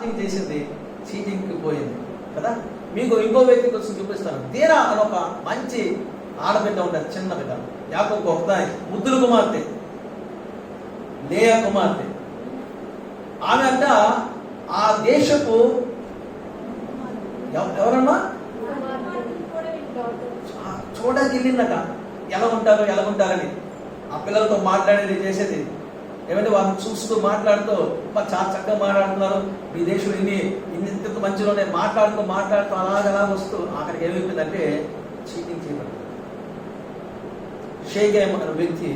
Chatting చేసింది చీటింగ్కి పోయింది కదా. మీకు ఇంకో వ్యక్తి కోసం చూపిస్తాను. తీరా అని ఒక మంచి ఆడబిడ్డ ఉంటుంది, చిన్న బిడ్డ, యాకోబు ఒకదాని ముద్దుల కుమార్తె, లేయా కుమార్తె. ఆమె అంట ఆ దేశపు ఎవరన్నా చూడడానికి వెళ్ళిందట, ఎలా ఉంటారని. ఆ పిల్లలతో మాట్లాడేది చేసేది ఏమంటే వాళ్ళని చూస్తూ మాట్లాడుతూ చాలా చక్కగా మాట్లాడుతున్నారు, మీ దేశం ఇంత మంచిలోనే మాట్లాడుతూ అలాగ వస్తూ అక్కడికి ఏమైపోయిందంటే చీటింగ్ చేయబడింది. షేగేమ్ అనే వ్యక్తి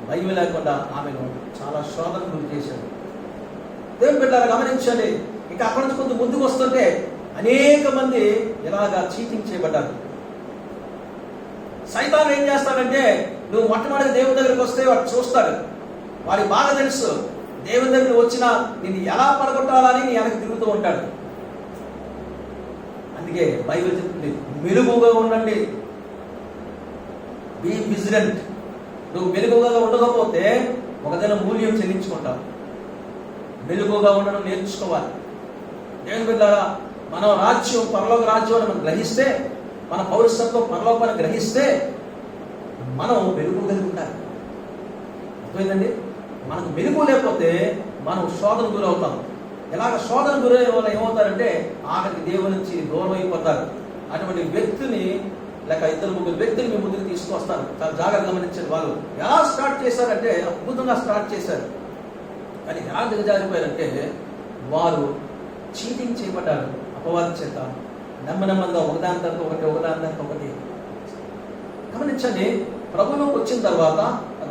భయం లేకుండా ఆమెను చాలా శోధనకు గురి చేశాడు. దేవుని బిడ్డలారా గమనించండి, ఇంకా అక్కడి నుంచి కొంచెం ముందుకు వస్తుంటే అనేక మంది ఇలాగా చీటింగ్ చేయబడ్డారు. సైతాను ఏం చేస్తాడంటే, నువ్వు మొట్టమొదటి దేవుని దగ్గరికి వస్తే వాడు చూస్తాడు, వాడికి బాగా తెలుసు దేవుని దగ్గర వచ్చినా నిన్ను ఎలా పడగొట్టాలని నీ వెనక్కి తిరుగుతూ ఉంటాడు. అందుకే బైబిల్ చెప్తుంది, మెలుగుగా ఉండండి, బీ విజిలెంట్. నువ్వు మెలుగుగా ఉండకపోతే ఒకదైనా మూల్యం చెల్లించుకుంటావు. మెలుగుగా ఉండడం నేర్చుకోవాలి. దేవుని బిడ్డలారా, మనం రాజ్యం పరలోక రాజ్యం మనం గ్రహిస్తే, మన పౌరసత్వం పరలోకాన్ని గ్రహిస్తే మనం మెలుగు కలిగి ఉండాలి. అర్థమైందండి? మనకు మెలుగు లేకపోతే మనం శోధన గురవుతాం. ఇలాగ శోధన గురైన వాళ్ళు ఏమవుతారంటే ఆఖరికి దేవుని నుంచి దూరం అయిపోతారు. అటువంటి వ్యక్తిని లేక 2-3 వ్యక్తులు మీ ముందుకు తీసుకొస్తారు. చాలా జాగ్రత్త గమనించండి. వాళ్ళు ఎలా స్టార్ట్ చేశారంటే అద్భుతంగా స్టార్ట్ చేశారు, కానీ ఎలా దిగజారిపోయారంటే వారు చీటింగ్ చేయబడ్డారు అపవాది చేత. నెమ్మదిగా ఒకదాని తర్వాత ఒకటి. గమనించండి, ప్రభువులోకి వచ్చిన తర్వాత,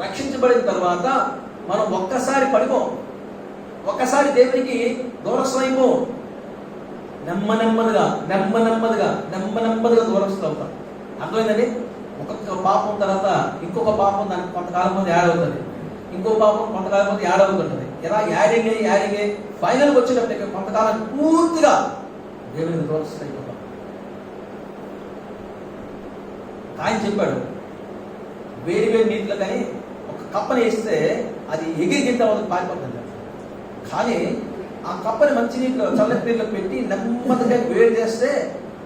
రక్షించబడిన తర్వాత మనం ఒక్కసారి పడిపో, ఒక్కసారి దేవునికి దూరస్థమైపో, నెమ్మదిగా దూరస్థం అవుతాం. అర్థమైందండి? ఒక్కొక్క పాపం తర్వాత ఇంకొక పాపం దానికి కొంతకాలం ముందు యాడ్ అవుతుంది, ఇంకో పాపం కొంతకాలం ముందు యాడ్ అవుతుంటుంది. ఇలా యాడింగ్ అయ్యి ఫైనల్కి వచ్చేటప్పటికి కొంతకాలం పూర్తిగా దేవునికి దూరస్థం అయిపోతాం. ఆయన చెప్పాడు, వేడి నీటిలో కానీ ఒక కప్పని వేస్తే అది ఎగిరిగిద్ద పారిపోతుంది. కానీ ఆ కప్పని మంచినీటిలో చల్లటి నీటిలో పెట్టి నెమ్మదిగా వేడి చేస్తే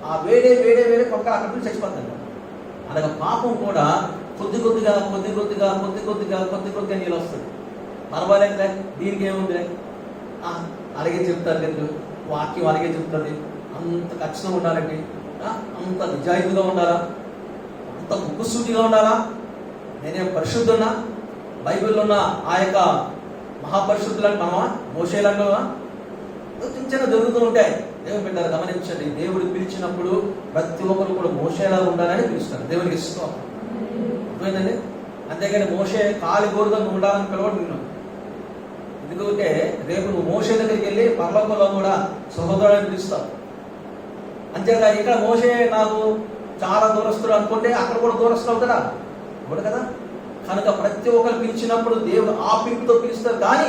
ఆ వేడే కొంత అక్కడ నుంచి చచ్చిపోతుంది. అలాగే పాపం కూడా కొద్ది కొద్దిగా నీళ్ళు వస్తుంది. పర్వాలేదు, దీనికి ఏముంది, అలాగే చెప్తారు లేదు, వాక్యం అలాగే చెప్తుంది. అంత ఖచ్చితంగా ఉండాలండి, అంత నిజాయితీగా ఉండాలా, అంత ముక్కుసూటిగా ఉండాలా, నేనేం పరిశుద్ధున్నా, బైబిల్లో ఉన్న ఆ యొక్క మహాపరిశుద్ధులను మనమా మోసేలంటా చిన్న జరుగుతూ ఉంటాయి. దేవుని బిడ్డలు గమనించండి, దేవుడు పిలిచినప్పుడు ప్రతి ఒక్కరు కూడా మోసేలా ఉండాలని పిలుస్తారు. దేవునికి ఇష్టం. అర్థమైందండి? అంతేగాని మోసే కాలి గోరుగా నువ్వు ఉండాలని పిలవడు నిన్ను. ఎందుకంటే రేపు నువ్వు మోసే దగ్గరికి వెళ్ళి పరలోకంలో కూడా సహోదరుని పిలుస్తావు. అంతేగా ఇక్కడ మోసే నాకు చాలా దూరస్తుడు అనుకుంటే అక్కడ కూడా దూరస్తుడు అవుతాడా? కూడా కదా. కనుక ప్రతి ఒక్కరు పిలిచినప్పుడు దేవుడు ఆ పిలుపుతో పిలుస్తారు. కానీ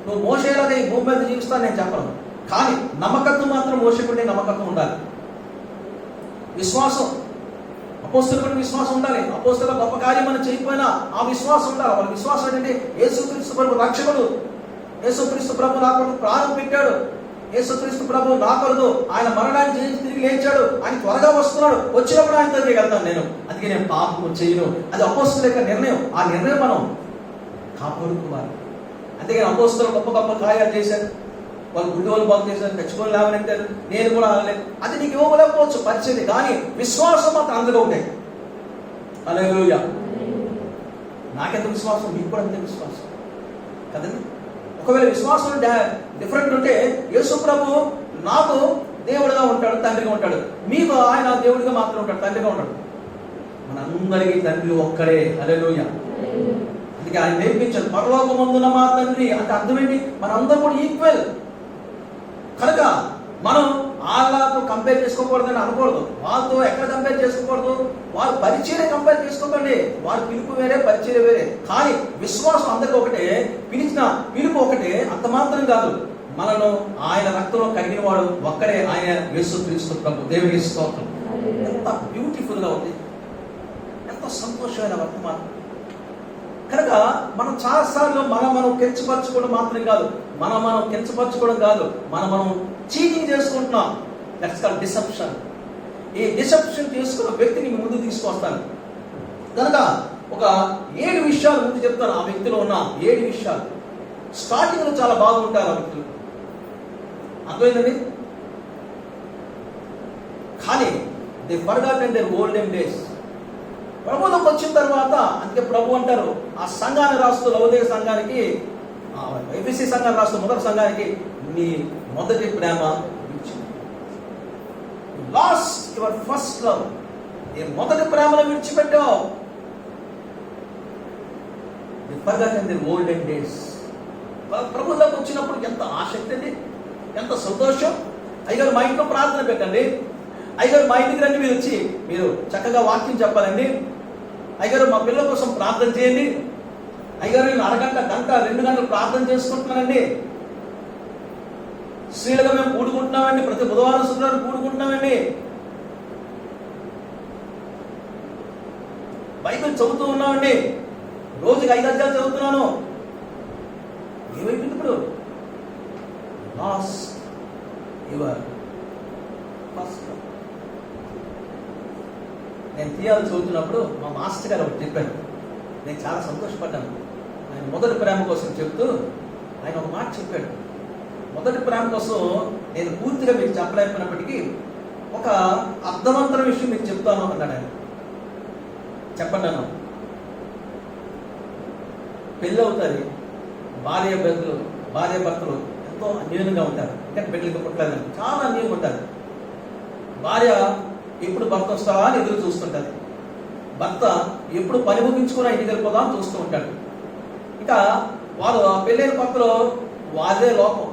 నువ్వు మోసేలాగా ఈ భూమి మీద జీవిస్తాను నేను చెప్పను. కానీ నమ్మకత్వం మాత్రం మోసకుండే నమ్మకత్వం ఉండాలి. విశ్వాసం, అపోస్తలులకు విశ్వాసం ఉండాలి. అపోస్తల గొప్ప కార్యం మనం చేయకపోయినా ఆ విశ్వాసం ఉండాలి. వాళ్ళ విశ్వాసం ఏంటంటే యేసుక్రీస్తు ప్రభు రక్షకుడు, యేసుక్రీస్తు ప్రభు నా కొరకు ప్రాణం పెట్టాడు, యేసుక్రీస్తు ప్రభు నా కొరకు ఆయన మరణాన్ని చేసి తిరిగి లేచాడు, ఆయన త్వరగా వస్తున్నాడు, వచ్చినప్పుడు ఆయన దగ్గరికి వెళ్తాను నేను. అందుకే నేను పాపం చేయను. అది అపోస్తలుల యొక్క నిర్ణయం. ఆ నిర్ణయం మనం కాపాడుకోవాలి. అంతేగాని అపోస్తలు గొప్ప కార్యాలు చేశారు, వాళ్ళు గుడ్డి వాళ్ళు బాగు చేశారు, తెచ్చుకొని లేవనెత్తారు, నేను కూడా అనలేదు. అది నీకు ఇవ్వలేకపోవచ్చు పరిస్థితి, కానీ విశ్వాసం మాత్రం అందులో ఉంటాయి. హల్లెలూయా. నాకెంత విశ్వాసం, మీకు కూడా అంతే విశ్వాసం కదండి. ఒకవేళ విశ్వాసం డిఫరెంట్ ఉంటే యేసు ప్రభు నాకు దేవుడిగా ఉంటాడు, తండ్రిగా ఉంటాడు, మీకు ఆయన దేవుడిగా మాత్రం ఉంటాడు, తండ్రిగా ఉంటాడు. మనందరికీ తండ్రి ఒక్కడే. హల్లెలూయా. అందుకే ఆయన నేర్పించాడు, పరలోకమందున మా తండ్రి అంటే అర్థం ఏంటి? మనందరం కూడా ఈక్వల్. కనుక మనం వాళ్ళతో కంపేర్ చేసుకోకూడదని అనకూడదు, వాళ్ళతో ఎక్కడ కంపేర్ చేసుకోకూడదు. వారు పరిచర్య కంపేర్ చేసుకోకండి, వారి పిలుపు వేరే, పరిచర్య వేరే. కానీ విశ్వాసం అందరికీ ఒకటే, పిలిచిన పిలుపు ఒకటే. అంత మాత్రం కాదు, మనను ఆయన రక్తంలో కడిగిన వాడు ఒక్కడే, ఆయన యేసుక్రీస్తు ప్రభు. దేవునికి స్తోత్రం. ఎంత బ్యూటిఫుల్ గా ఉంది, ఎంత సంతోషమైన వర్తమానం. కనుక మనం చాలాసార్లు మనం కించపరచుకోవడం మాత్రం కాదు, మనం కించపరచుకోవడం కాదు, మనం చీటింగ్ చేసుకుంటున్నాం. That's called deception. ఈ డిసెప్షన్ చేసుకున్న వ్యక్తిని మీ ముందు తీసుకొస్తాను కనుక ఒక 7 విషయాలు ముందు చెప్తాను. ఆ వ్యక్తిలో ఉన్న 7 విషయాలు. స్టార్టింగ్ లో చాలా బాగుంటారు ఆ వ్యక్తులు, అర్థమైందండి. కానీ they forgotten their olden days. ప్రభువులోకి వచ్చిన తర్వాత, అందుకే ప్రభు అంటారు ఆ సంఘాన్ని రాస్తూ, లవోదియ సంఘానికి, ఎఫెసీ సంఘాన్ని రాస్తూ మొదటి సంఘానికి, నీ మొదటి ప్రేమ లాస్ట్ యువర్ ఫస్ట్ లవ్. నీ మొదటి ప్రేమను విడిచిపెట్టావు. They forgotten their olden days. ప్రభువులోకి వచ్చినప్పుడు ఎంత ఆసక్తి అండి, ఎంత సంతోషం. అయ్యగారు మా ఇంట్లో ప్రార్థన పెట్టండి, అయ్యగారు మా ఇంటికి రండి, మీరు వచ్చి మీరు చక్కగా వాక్యం చెప్పాలండి, అయ్యగారు మా పిల్లల కోసం ప్రార్థన చేయండి, అయ్యగారు నేను అరగంట, గంట, 2 గంటలు ప్రార్థన చేసుకుంటున్నానండి, స్త్రీలుగా మేము కూడుకుంటున్నామండి, ప్రతి బుధవారం శుక్రవారం కూడుకుంటున్నామండి, బైబిల్ చదువుతూ ఉన్నామండి, రోజుకి 5 అధ్యాయాలు చదువుతున్నాను. ఏమైపోయింది ఇప్పుడు? Last your first. నేను తీయాలి చదువుతున్నప్పుడు మా మాస్టర్ గారు ఒకటి చెప్పారు, నేను చాలా సంతోషపడ్డాను. ఆయన మొదటి ప్రేమ కోసం చెప్తూ ఆయన ఒక మాట చెప్పాడు. మొదటి ప్రేమ కోసం నేను పూర్తిగా మీకు చెప్పలేకపోయినప్పటికీ ఒక అర్థవంతమైన విషయం మీకు చెప్తాను అన్నాడు ఆయన. చెప్పండి అన్న. పెళ్ళి అవుతుంది, భార్య భర్తలు ఎంతో అన్యోన్యంగా ఉంటారు. ఇంకా బిడ్డలకి పుట్టలేదని చాలా అన్యోన్యంగా ఉంటారు. భార్య ఎప్పుడు భర్త వస్తావా అని ఎదురు చూస్తుంటారు. భర్త ఎప్పుడు పని ముగించుకున్నా ఇంటికి వెళ్ళిపోదాం చూస్తూ ఉంటాడు. ఇంకా వాళ్ళు ఆ పెళ్ళైన కొత్తలో వాళ్ళే లోపం,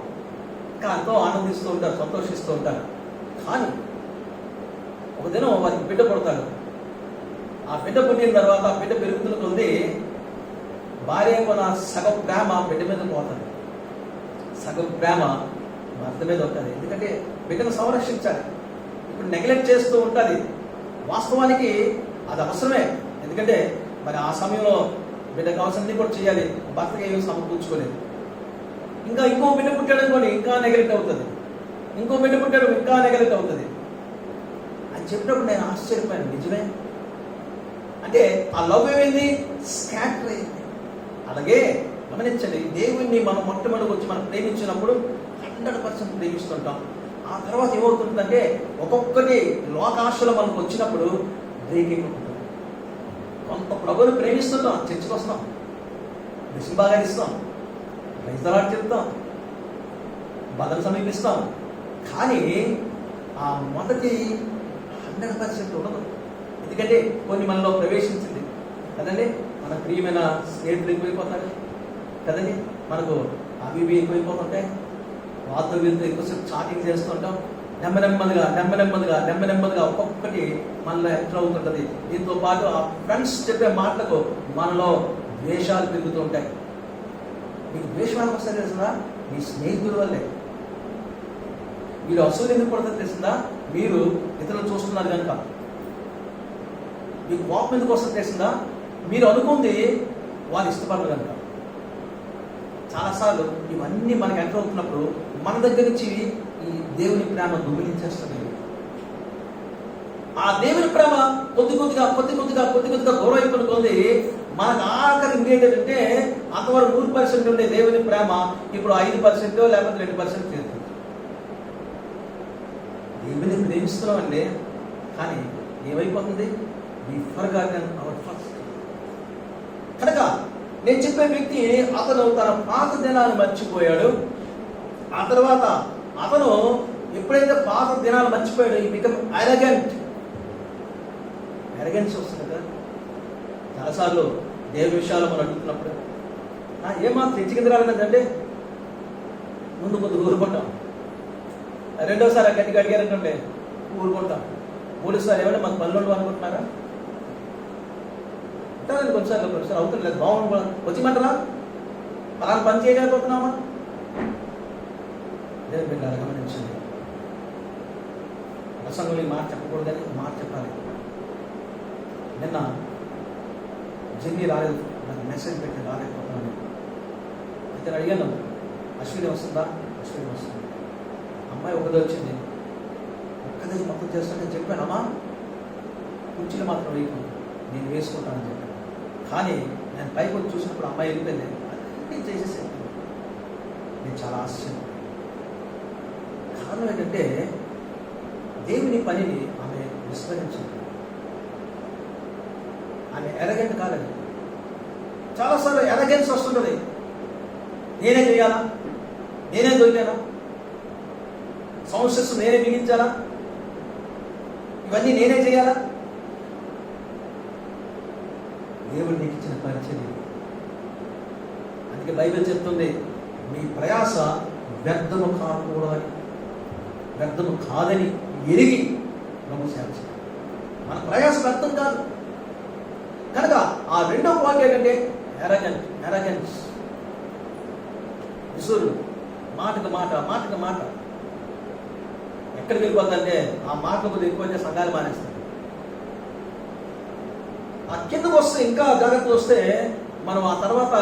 ఇంకా ఎంతో ఆనందిస్తూ ఉంటారు, సంతోషిస్తూ ఉంటారు. కానీ ఒక దినం వారికి బిడ్డ పుడతాడు. ఆ బిడ్డ పుట్టిన తర్వాత ఆ బిడ్డ పెరుగుతున్న కొద్ది భార్య కొన సగం ప్రేమ బిడ్డ మీద పోతుంది, సగం ప్రేమ భర్త మీద ఉంటుంది. ఎందుకంటే బిడ్డను సంరక్షించాలి. ఇప్పుడు నెగ్లెక్ట్ చేస్తూ ఉంటుంది. వాస్తవానికి అది అవసరమే, ఎందుకంటే మరి ఆ సమయంలో బిడ్డ కావాల్సినవి కూడా చేయాలి, భర్తకి ఏమీ సమకూర్చుకోలేదు. ఇంకా ఇంకో బిడ్డ పుట్టాడు అనుకోండి, ఇంకా నెగ్లెక్ట్ అవుతుంది. ఇంకో బిడ్డ పుట్టాడు, ఇంకా నెగ్లెక్ట్ అవుతుంది అని చెప్పినప్పుడు నేను ఆశ్చర్యపోయాను. నిజమే, అంటే ఆ లవ్ ఏమైంది? స్కాటర్ అయింది. అలాగే గమనించండి, దేవుణ్ణి మనం మొట్టమొదటి వచ్చి మనం ప్రేమించినప్పుడు 100% ప్రేమిస్తుంటాం. ఆ తర్వాత ఏమవుతుందంటే ఒక్కొక్కటి లోకాశలో మనకు వచ్చినప్పుడు బ్రేకింగ్ ఉంటుంది. కొంత ప్రభువుని ప్రేమిస్తుంటాం, చర్చకు వస్తాం, దృష్టి బాగా ఇస్తాం, రైతులాట చెప్తాం, బదలు సమీపిస్తాం. కానీ ఆ మొదటి 100% ఉండదు. ఎందుకంటే కొన్ని మనలో ప్రవేశించింది కదండి. మన ప్రియమైన స్నేహితులు ఎక్కువైపోతాడు కదండి, మనకు అవి ఎక్కువైపోతుంటాయి, వాళ్ళతో వీళ్ళతో ఎక్కువసేపు చాటింగ్ చేస్తుంటాం. నెమ్మదిగా ఒక్కొక్కటి మనలో ఎంటర్ అవుతుంటుంది. దీంతో పాటు ఆ ఫ్రెండ్స్ చెప్పే మాటలకు మనలో ద్వేషాలు పెరుగుతూ ఉంటాయి. మీకు ద్వేషాలకు వస్తే తెలిసిందా? మీ స్నేహితుల వల్లే. మీరు అసలు ఎందుకు పడుతుంది తెలిసిందా? మీరు ఇతరులు చూస్తున్నారు కనుక. మీకు కోపం ఎందుకు వస్తుంది తెలిసిందా? మీరు అనుకుంది వాళ్ళు ఇష్టపడరు కనుక. చాలాసార్లు ఇవన్నీ మనకి ఎంటర్ అవుతున్నప్పుడు మన దగ్గర నుంచి ఈ దేవుని ప్రేమ దొంగిలించేస్తుంది. ఆ దేవుని ప్రేమ కొద్ది కొద్దిగా దూరం అయిపోతుంది. మనకు ఆఖరి ఏంటంటే అంతవరకు 100% ఉండే దేవుని ప్రేమ ఇప్పుడు 5% లేకపోతే 2% చేరుతుంది. దేవుని ప్రేమిస్తున్నామండి, కానీ ఏమైపోతుంది? వి ఫర్గాటెన్ అవర్ ఫస్ట్. కనుక నేను చెప్పే వ్యక్తి అతను తన పాత దినాలు మర్చిపోయాడు. ఆ తర్వాత అతను ఎప్పుడైతే పాత దినాలు మర్చిపోయాడు, ఈ బికమ్ అరగెన్స్ వస్తుంది కదా. చాలాసార్లు దేవుని విషయాలు మనం అడుగుతున్నప్పుడు ఏమాత్రం తెచ్చికింది రాలేదంటే ముందు ఊరుకుంటాం. రెండోసారి గట్టిగా అడిగారంటే ఊరుకుంటాం. మూడోసారి ఏమైనా మాకు పనులు అనుకుంటున్నారా? ఉంటారండి కొన్నిసార్లు అవుతుంది, లేదు బాగుంది వచ్చిమంటారా? అలాంటి పని చేయలేకపోతున్నామా? లేదు బిడ్డ గమనించండి. ప్రసంగంలో మాట చెప్పకూడదని మాట చెప్పాలి. నిన్న జర్నీ రాలేదు, నాకు మెసేజ్ పెట్టి రాలేకపోతున్నాను. అయితే అడిగాను, అశ్విని వస్తుందా? అశ్విని వస్తుంది. అమ్మాయి ఒకదే వచ్చింది, ఒక్కదే మొత్తం చేస్తుంటే చెప్పాను, అమ్మా కుర్చీలు మాత్రం వేయకుండా నేను వేసుకుంటానని చెప్పాను. కానీ నేను పైకి వచ్చి చూసినప్పుడు అమ్మాయి వెళ్ళిపోయింది, నేను చేసేసాను. నేను చాలా ఆశ్చర్యం. కారణం ఏంటంటే దేవుని పనిని ఆమె విస్మరించింది. ఆమె ఎరగెంట్ కాదండి. చాలాసార్లు ఎరగెన్స్ వస్తుంటుంది. నేనే చేయాలా, నేనే దొరికానా, సమస్యస్ నేనే మిగించాలా, ఇవన్నీ నేనే చేయాలా. దేవుడు నీకు ఇచ్చిన పరిచయం. అందుకే బైబిల్ చెప్తుంది, మీ ప్రయాస వ్యర్థము కాకూడదని, వ్యర్థము కాదని ఎరిగి ప్రభు సేవ చేయాలి. మన ప్రయాస వ్యర్థం కాదు. కనుక ఆ రెండవ వాక్యం ఏంటంటే ఎరగెన్స్, విసురు, మాటకు మాట, మాటకు మాట. ఎక్కడికి వెళ్ళిపోతుందంటే ఆ మాటల కొద్దిగా ఎక్కువైతే సంఘాలు మానేస్తారు. ఆ కిందకు వస్తే ఇంకా జాగ్రత్తలు వస్తే మనం ఆ తర్వాత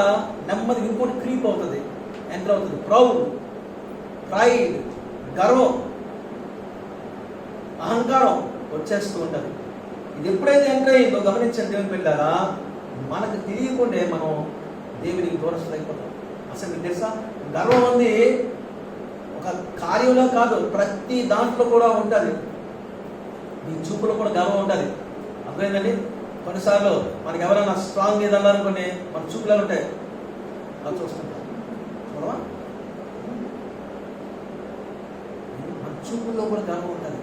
నెమ్మది ఇంకోటి క్రీప్ అవుతుంది, ఎంటర్ అవుతుంది. ప్రౌడ్, ప్రైడ్, గర్వం, అహంకారం వచ్చేస్తూ ఉంటుంది. ఇది ఎప్పుడైతే ఎంటర్ అయ్యిందో గమనించండి దేవుని పెట్టారా, మనకు తెలియకుండే మనం దేవునికి దూరస్తులు అయిపోతాం. అసలు మీకు తెలుసా, గర్వం ఉంది ఒక కార్యంలో కాదు, ప్రతి దాంట్లో కూడా ఉంటుంది. మీ చూపులో కూడా గర్వం ఉంటుంది. అర్థమైందండి? కొన్నిసార్లు మనకి ఎవరైనా స్ట్రాంగ్ ఏదన్నారనుకోండి, మన చూపులు ఉంటాయి, అది చూసుకుంటాం. చూడవా, మన చూపుల్లో కూడా గర్వం ఉంటుంది.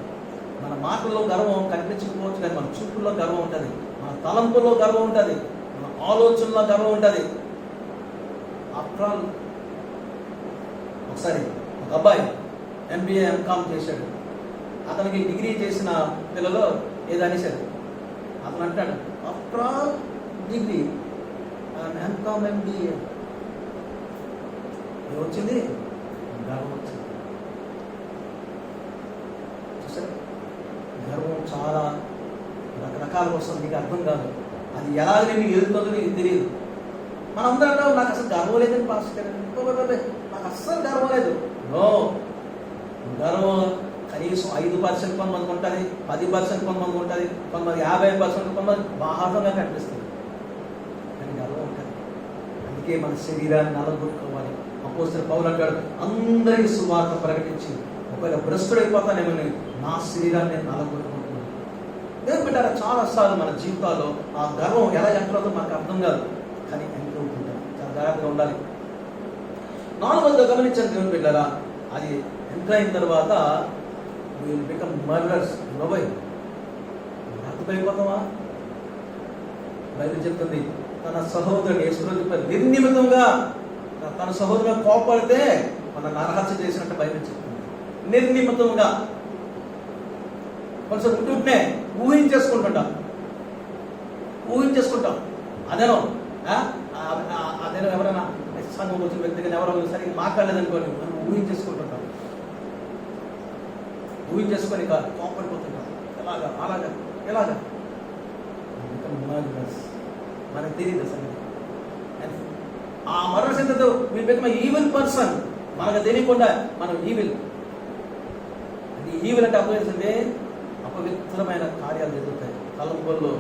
మన మాటల్లో గర్వం కనిపించకపోవచ్చు, కానీ మన చూపుల్లో గర్వం ఉంటుంది, మన తలంపుల్లో గర్వం ఉంటుంది, మన ఆలోచనలో గర్వం ఉంటుంది. ఆఫ్టర్ ఆల్ ఒకసారి ఒక అబ్బాయి MBA MCOM చేశాడు. అతనికి డిగ్రీ చేసిన పిల్లలు ఏదనేసాడు. అతను అంటాడు, after all degree MCOM MBA ఏమొచ్చింది? గర్వం వచ్చింది. చూసారు, గర్వం చాలా రకరకాల వస్తుంది. నీకు అర్థం కాదు, అది ఎలాగ నీకు ఎదుగుతుందో నీకు తెలియదు. మనందరం అంటాం, నాకు అసలు గర్వం లేదని పాస్టర్, నాకు అస్సలు గర్వం లేదు. నో, గర్వం కనీసం 5% కొంతమందికి ఉంటుంది, 10% కొంతమందికి ఉంటుంది, కొంతమంది 50%, కొంతమంది బాహంగా కనిపిస్తుంది, కానీ గర్వం ఉంటుంది. అందుకే మన శరీరాన్ని నలగొట్టుకోవాలి. అపోస్తలుడు పౌలు అంటాడు, అందరికీ సువార్త ప్రకటించి ఒకవేళ భ్రష్టుడైపోతానేమని నా శరీరాన్ని నేను నలగొట్టుకుంటున్నాను. ఏం పెట్టారా, చాలాసార్లు మన జీవితాల్లో ఆ గర్వం ఎలా ఎంటర్ అవుతుందో మనకు అర్థం కాదు, కానీ ఎంటర్ అవుతుంటాం. చాలా జాగ్రత్తగా ఉండాలి. 4వదిగా గమనించండి దేవుని బిడ్డలారా, అది ఎంటర్ అయిన తర్వాత విల్ బికమ్ మర్డరర్స్. అర్థమైపోతావా? బైబిల్ చెప్తుంది, తన సహోదరుడు యేసుప్రభు చెప్పారు, నిర్నిమితంగా తన సహోదరుడు కోపడితే మన నరహత్య చేసినట్టు బైబిల్ చెప్తుంది. నిర్నిమితంగా కొంచెం ఉంటుంటే ఊహించేసుకుంటాం. అదేనో అదేనో ఎవరైనా సంఘం వచ్చిన వ్యక్తిగా ఎవరో సరిగ్గా మాట్లాడలేదనుకోని మనం ఊహించేసుకుంటుంటాం. ఊహించేసుకొని కోపడిపోతుంటాం. అలాగా మనకు తెలియదు అసలు. ఆ మర్డర్స్ ఎంతో ఈవిల్ పర్సన్, మనకు తెలియకుండా మనం ఈవిల్. ఈవిల్ అంటే అపవిత్రంటే అపవిత్రమైన కార్యాలు జరుగుతాయి తలంపుల్లో.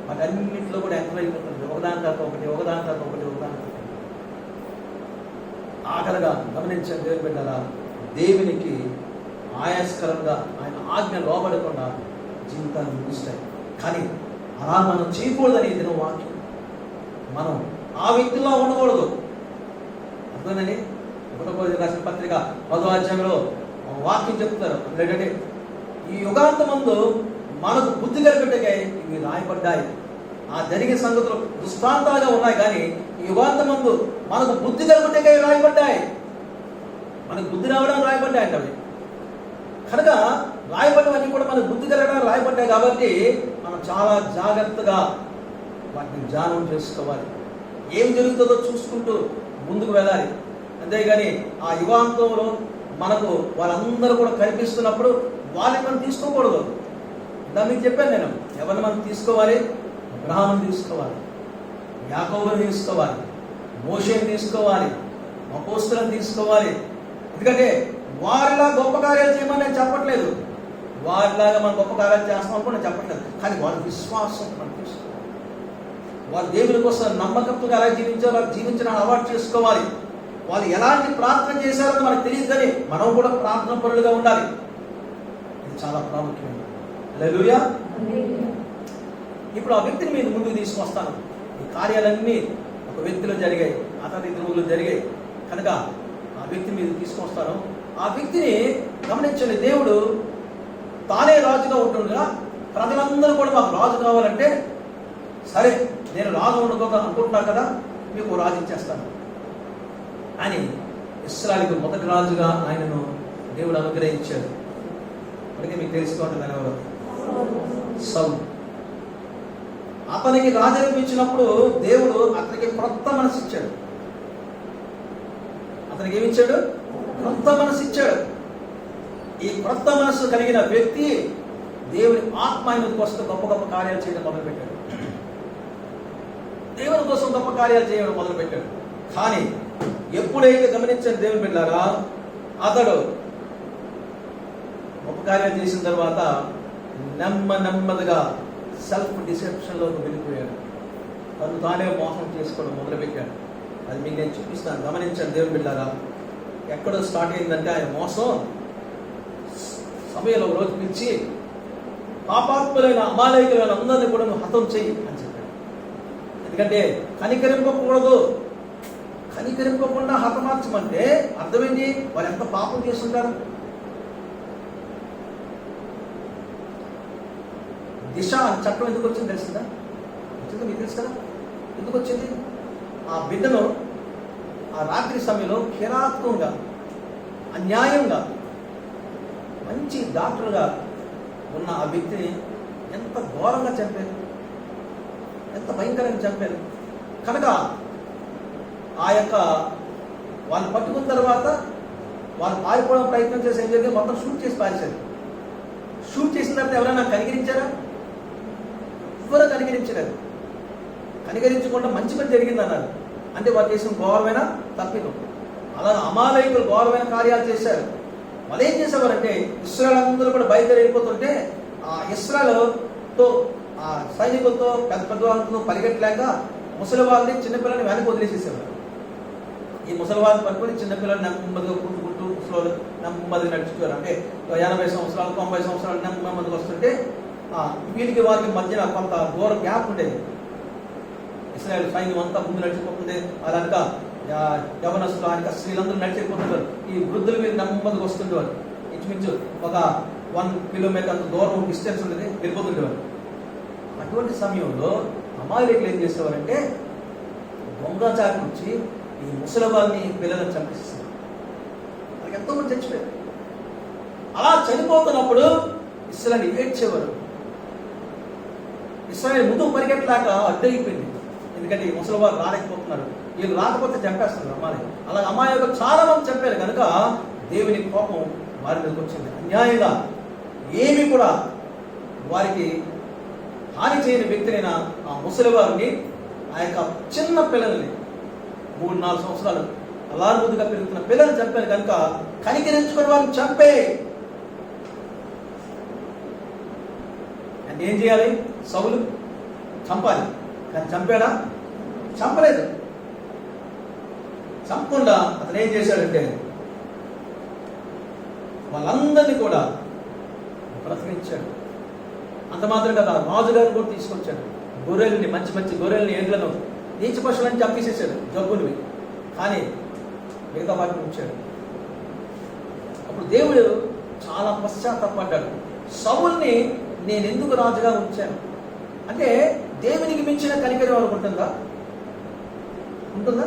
వాటన్నింటిలో కూడా ఎంటర్ అయిపోతుంది, ఒకదాని తర్వాత ఒకటి. ఆఖరిగా గమనించండి దేవుని బిడ్డలారా, దేవునికి ఆయాస్కరంగా ఆయన ఆజ్ఞ లోబడకుండా జీవితాన్ని ముగిస్తాయి. కానీ అలా మనం చేయకూడదని ఇది వాక్యం. మనం ఆ వ్యక్తిలో ఉండకూడదు. అర్థమైందండి? 1 కొరింథీయులకు రాసిన పత్రిక 10వ అధ్యాయంలో వాక్యం చెప్తారు ఏంటంటే, ఈ యుగాంతమందు మనకు బుద్ధి కలిగేటకై ఇవి రాయబడ్డాయి. ఆ జరిగే సంగతులు దృష్టాంతాలుగా ఉన్నాయి, కానీ ఈ యుగాంతమందు మనకు బుద్ధి కలుగుటకై రాయబడ్డాయి. మనకు బుద్ధి రావడానికి రాయబడ్డాయి అంటే అవి. కనుక రాయబడ్డవన్నీ కూడా మనకు బుద్ధి కలగడానికి రాయబడ్డాయి. కాబట్టి మనం చాలా జాగ్రత్తగా వాటిని ధ్యానం చేసుకోవాలి. ఏం జరుగుతుందో చూసుకుంటూ ముందుకు వెళ్ళాలి. అంతేగాని ఆ యుగాంతంలో మనకు వాళ్ళందరూ కూడా కనిపిస్తున్నప్పుడు వాళ్ళని మనం తీసుకోకూడదు. ఇలా మీకు చెప్పాను నేను, ఎవరిని మనం తీసుకోవాలి? అబ్రహాముని తీసుకోవాలి, యాకోబుని తీసుకోవాలి, మోషేని తీసుకోవాలి, అపోస్తలులను తీసుకోవాలి. ఎందుకంటే వారిలా గొప్ప కార్యాలు చేయమని నేను చెప్పట్లేదు, వారిలాగా మనం గొప్ప కార్యాలు చేస్తాం అనుకో నేను చెప్పట్లేదు. కానీ వాళ్ళ విశ్వాసం మనం తీసుకోవాలి. వాళ్ళు దేవుని కోసం నమ్మకంగా ఎలా జీవించాలో జీవించడానికి అలవాటు చేసుకోవాలి. వాళ్ళు ఎలాంటి ప్రార్థన చేశారో మనకు తెలియదు, కానీ మనం కూడా ప్రార్థన పరులుగా ఉండాలి. ఇది చాలా ప్రాముఖ్యమైనది. హల్లెలూయా. ఇప్పుడు ఆ వ్యక్తిని మీరు ముందుకు తీసుకొస్తాను. ఈ కార్యాలన్నీ ఒక వ్యక్తిలో జరిగాయి, అతని ఇతరులు జరిగాయి కనుక ఆ వ్యక్తిని మీరు తీసుకొస్తాను. ఆ వ్యక్తిని గమనించండి, దేవుడు తానే రాజుగా ఉంటుండగా ప్రజలందరూ కూడా మాకు రాజు కావాలంటే, సరే నేను రాజు అనుకుంటున్నా కదా, మీకు రాజు ఇచ్చేస్తాను అని ఇశ్రాయేలుకు మొదటి రాజుగా ఆయనను దేవుడు అనుగ్రహించాడు. అందుకే మీకు తెలుసుకోండి, దాని ఎవరు? సౌలు. అతనికి రాజరికం ఇచ్చినప్పుడు దేవుడు అతనికి క్రొత్త మనసు ఇచ్చాడు. అతనికి ఏమిచ్చాడు? క్రొత్త మనసు ఇచ్చాడు. ఈ క్రొత్త మనసు కలిగిన వ్యక్తి దేవుని ఆత్మ ఆయన కోసం గొప్ప గొప్ప కార్యాలు చేయడం మొదలుపెట్టాడు. దేవుని కోసం గొప్ప కార్యాలు చేయడం మొదలుపెట్టాడు. కానీ ఎప్పుడైతే గమనించండి దేవుని బిడ్డలారా, అతడు గొప్ప కార్యాలు చేసిన తర్వాత నెమ్మదిగా సెల్ఫ్ డిసెప్షన్లోకి వెళ్ళిపోయాడు. తను తానే మోసం చేసుకోవడం మొదలుపెట్టాడు. అది మీకు నేను చూపిస్తాను, గమనించండి దేవుని బిడ్డలారా. ఎక్కడో స్టార్ట్ అయిందంటే ఆయన మోసం సమయంలో రోజు పిలిచి పాపాత్ములైన అమాలయకులైన అందరినీ కూడా నువ్వు హతం చెయ్యి అని చెప్పాడు. ఎందుకంటే కనికరింపకూడదు, కనికరింపకుండా హతమార్చమంటే అర్థమైంది వారు ఎంత పాపం చేస్తుంటారు. దిశ చట్టం ఎందుకు వచ్చింది తెలుస్తుందా? వచ్చిందా? మీకు తెలుసు కదా ఎందుకు వచ్చింది? ఆ బిడ్డను ఆ రాత్రి సమయంలో కిరాత్మకంగా అన్యాయంగా మంచి డాక్టర్గా ఉన్న ఆ వ్యక్తిని ఎంత ఘోరంగా చంపారు, ఎంత భయంకరంగా చంపారు. కనుక ఆ యొక్క వాళ్ళు పట్టుకున్న తర్వాత వాళ్ళు పారిపోవడం ప్రయత్నం చేసి ఏం జరిగింది, మొత్తం షూట్ చేసి పారేశారు. షూట్ చేసిన తర్వాత ఎవరైనా కనికరించారా? ఎవరు కనికరించలేదు. కనికరించకుండా మంచి పని జరిగింది అన్నారు. అంటే వారు చేసిన ఘోరమైన తప్పిదం. అలా అమాలయకులు ఘోరమైన కార్యాలు చేశారు. వాళ్ళు ఏం చేసేవారంటే ఇశ్రాయేలు అందరూ కూడా బయలుదేరి వెళ్ళిపోతుంటే ఆ ఇశ్రాయేలుతో ఆ సైనికులతో పెద్ద పెద్ద వాళ్ళతో పరిగెట్టలేక ముసలి వాళ్ళని చిన్నపిల్లల్ని వెనక్కి వదిలేసేసేవారు. ఈ ముసలి వాళ్ళని పట్టుకొని చిన్నపిల్లలు నెమ్మదిగా పుట్టుకుంటూ ముసలి నెమ్మదిగా నడుచుకోరు. అంటే 80 సంవత్సరాలు 90 సంవత్సరాలు నెమ్మదిగా వస్తుంటే వీరికి వారికి మధ్యన కొంత దూరం గ్యాప్ ఉండేది. ఇశ్రాయేలు సైన్యం అంతా ముందు నడిచిపోతుంది. అలాగా యవనస్తులు ఆయనక స్త్రీలందరూ నడిచిపోతుంటారు. ఈ వృద్ధుల మీద నెమ్మదిగా వస్తుండేవారు. ఇంచుమించు ఒక 1 కిలోమీటర్ అంత దూరం డిస్టెన్స్ ఉండేది, వెళ్ళిపోతుండేవారు. అటువంటి సమయంలో అమాయకులు ఏం చేసేవారంటే దొంగచాటు నుంచి ఈ ముసలి వాళ్ళని పిల్లలను చంపిస్తారు. వాళ్ళకి ఎంతో మంది చచ్చిపోయారు. అలా చనిపోతున్నప్పుడు ఇశ్రాయేలు ఏడ్చేవారు. ఇశ్రాయేలు ముందుకు పరిగెట్టలేక అడ్డగిపోయింది. ఎందుకంటే ఈ ముసలి వారు రాలేకపోతున్నారు, వీళ్ళు రాకపోతే చంపేస్తున్నారు అమ్మాయి. అలా అమ్మాయిగా చాలా మంది చంపారు. కనుక దేవుని కోపం వారి మీదకి వచ్చింది. అన్యాయంగా ఏమి కూడా వారికి హాని చేయని వ్యక్తినైన ఆ ముసలి వారిని, ఆ యొక్క చిన్న పిల్లల్ని 3-4 సంవత్సరాలు అలా ముందుగా పెరుగుతున్న పిల్లలు చంపారు. కనుక కనికరించుకుని వారిని చంపే. అంటే ఏం చేయాలి? సౌలు చంపాలి. కానీ చంపాడా? చంపలేదు. చంపకుండా అతను ఏం చేశాడంటే వాళ్ళందరినీ కూడా బ్రతికించాడు. అంత మాత్రం కదా, రాజుగారిని కూడా తీసుకొచ్చాడు. గొర్రెల్ని, మంచి మంచి గొర్రెల్ని, ఎడ్లను, నీచ పశువులని చంపేసేసాడు, జబ్బునివి. కానీ మిగతా వాటిని ఉంచాడు. అప్పుడు దేవుడు చాలా పశ్చాత్తాపడ్డాడు. సౌలుని నేను ఎందుకు రాజుగా ఉంచాను అంటే దేవునికి మించిన కనికరం అనుకుంటుందా? ఉంటుందా?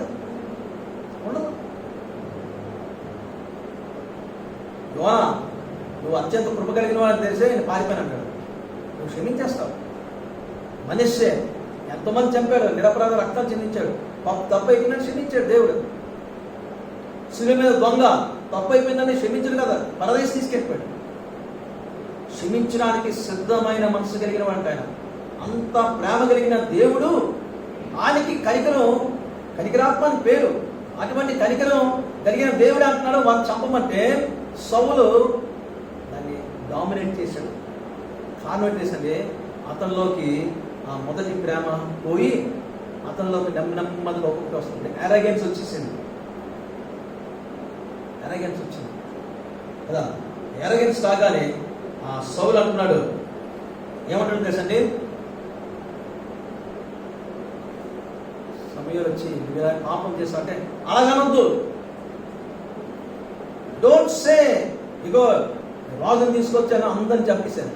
ఉండదు. యోనా, నువ్వు అత్యంత కృప కలిగిన వాడిని తెలిసే నేను పారిపోయాను అంటాడు. నువ్వు క్షమించేస్తావు. మనిషే ఎంతోమంది చంపాడు, నిరపరాధ రక్తం చెందించాడు, తప్పు అయిపోయిందని క్షమించాడు దేవుడు. శిలువ మీద దొంగ తప్పు అయిపోయిందని క్షమించడు కదా, పరదేశం తీసుకెళ్ళిపోయాడు. క్షమించడానికి సిద్ధమైన మనసు కలిగిన వాడు ఆయన. అంత ప్రేమ కలిగిన దేవుడు ఆయనకి కనికరాత్మ అని పేరు. అటువంటి కనికరం కలిగిన దేవుడు అంటున్నాడు వాళ్ళు చంపమంటే సౌలు దాన్ని డామినేట్ చేశాడు. కారణం ఏంటంటే అతనిలోకి ఆ మొదటి ప్రేమ పోయి అతనిలోకి నెమ్మదిగా ఒక్కొక్కటి వస్తుంది. అరగెన్స్ వచ్చేసింది కదా. ఎరగెన్స్ రాగానే ఆ సౌలు అంటున్నాడు, ఏమంటాడు తెలుసండి, సమయం వచ్చి పాపం చేస్తా అంటే అలాగనొద్దు. డోంట్ సే ఇగో రాజుని తీసుకొచ్చాను అందరిని చంపేశాను,